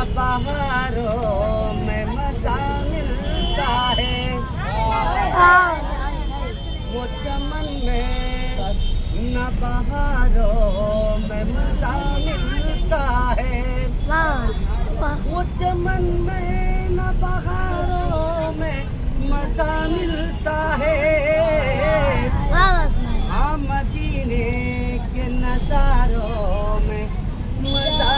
बहारों में मज़ा मिलता है, वो चमन में न बहारों में मज़ा मिलता है, वो चमन में न बहारों में मज़ा मिलता है। हाँ, मदीने के नज़ारों में मज़ा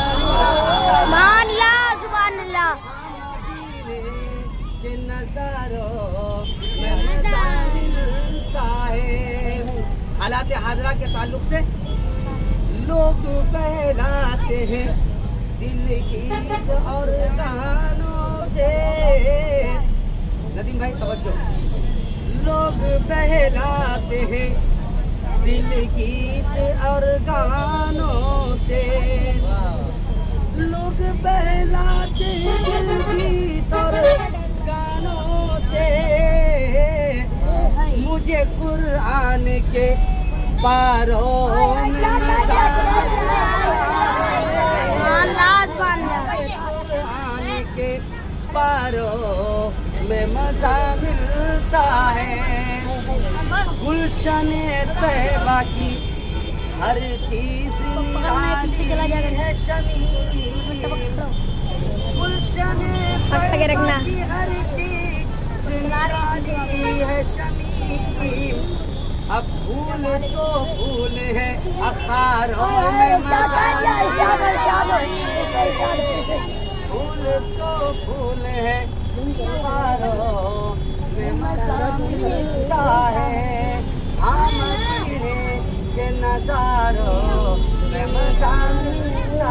के नज़ारों में मज़ा मिलता है। हालात हाजरा के ताल्लुक से लोग बहलाते हैं दिल गीत और गानों से। नदीम भाई तवज्जो, लोग बहलाते हैं दिल गीत और गानों से, लोग बहलाते हैं दिल गीत और गानों से। मुझे कुरान के पारों में कुरान के पारों में मज़ा मिलता है। गुलशन तैयबा की हर चीज पीछे चला जाएगा है शमी, गुलशन तैयबा की हर चीज है शमी। अब फूल तो फूल है अखारों में मज़ा, फूल तो फूल है अखारों में मज़ा मिलता है। हाँ, मदीने के नज़ारों में मज़ा मिलता है।